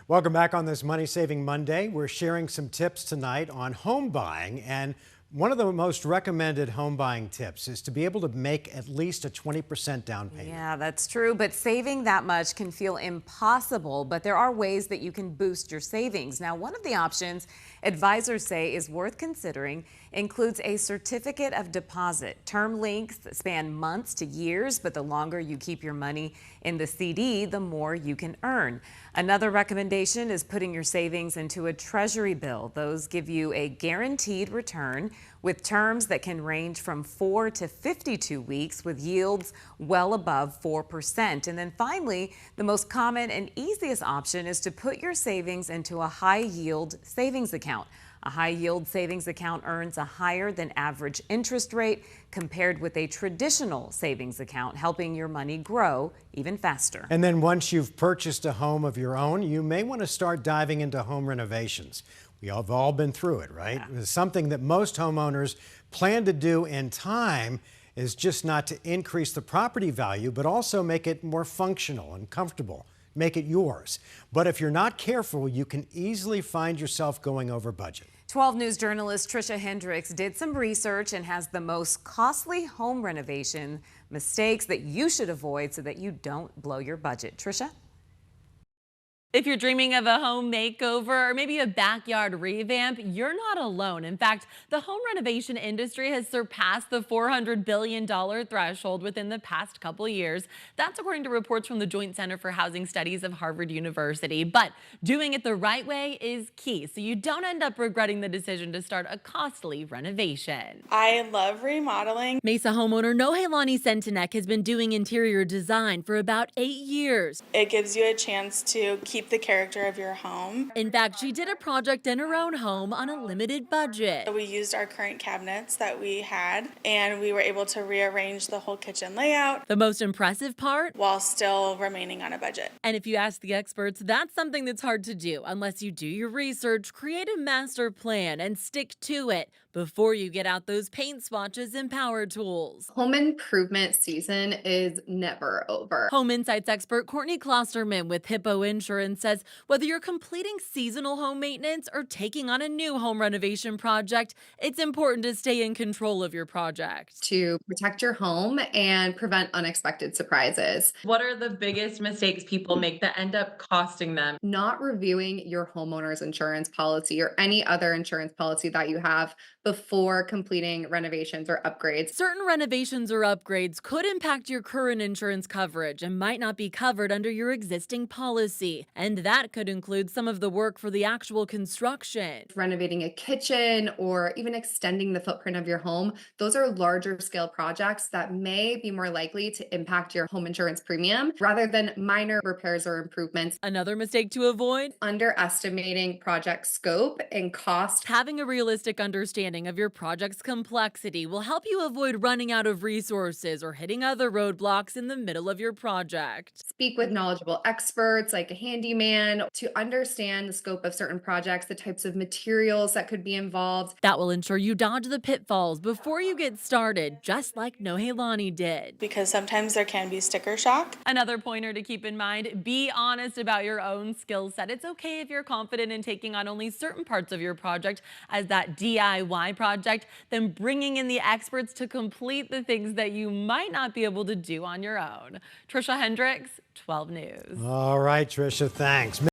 Welcome back on this Money Saving Monday. We're sharing some tips tonight on home buying, and one of the most recommended home buying tips is to be able to make at least a 20% down payment. Yeah, that's true, but saving that much can feel impossible, but there are ways that you can boost your savings. Now, one of the options advisors say is worth considering includes a certificate of deposit. Term lengths that span months to years, but the longer you keep your money in the CD, the more you can earn. Another recommendation is putting your savings into a treasury bill. Those give you a guaranteed return with terms that can range from 4 to 52 weeks with yields well above 4%. And then finally, the most common and easiest option is to put your savings into a high yield savings account. A high yield savings account earns a higher than average interest rate compared with a traditional savings account, helping your money grow even faster. And then once you've purchased a home of your own, you may want to start diving into home renovations. We have all been through it, right? Yeah. It's something that most homeowners plan to do in time is just not to increase the property value, but also make it more functional and comfortable. Make it yours. But if you're not careful, you can easily find yourself going over budget. 12 News journalist Trisha Hendricks did some research and has the most costly home renovation mistakes that you should avoid so that you don't blow your budget. Trisha? If you're dreaming of a home makeover or maybe a backyard revamp, you're not alone. In fact, the home renovation industry has surpassed the $400 billion threshold within the past couple years. That's according to reports from the Joint Center for Housing Studies of Harvard University. But doing it the right way is key, so you don't end up regretting the decision to start a costly renovation. I love remodeling. Mesa homeowner Nohelani Sentinek has been doing interior design for about 8 years. It gives you a chance to keep the character of your home. In fact, she did a project in her own home on a limited budget. We used our current cabinets that we had, and we were able to rearrange the whole kitchen layout The most impressive part? while still remaining on a budget. And if you ask the experts, that's something that's hard to do unless you do your research, create a master plan, and stick to it before you get out those paint swatches and power tools. Home improvement season is never over. Home Insights expert Courtney Klosterman with Hippo Insurance says whether you're completing seasonal home maintenance or taking on a new home renovation project, it's important to stay in control of your project. To protect your home and prevent unexpected surprises. What are the biggest mistakes people make that end up costing them? Not reviewing your homeowner's insurance policy or any other insurance policy that you have before completing renovations or upgrades. Certain renovations or upgrades could impact your current insurance coverage and might not be covered under your existing policy. And that could include some of the work for the actual construction. Renovating a kitchen or even extending the footprint of your home, those are larger scale projects that may be more likely to impact your home insurance premium rather than minor repairs or improvements. Another mistake to avoid? Underestimating project scope and cost. Having a realistic understanding of your project's complexity will help you avoid running out of resources or hitting other roadblocks in the middle of your project. Speak with knowledgeable experts like a handyman to understand the scope of certain projects, the types of materials that could be involved. That will ensure you dodge the pitfalls before you get started, just like Nohelani did. Because sometimes there can be sticker shock. Another pointer to keep in mind, be honest about your own skill set. It's okay if you're confident in taking on only certain parts of your project as that DIY project, then bringing in the experts to complete the things that you might not be able to do on your own. Trisha Hendricks, 12 News. All right, Trisha, thanks.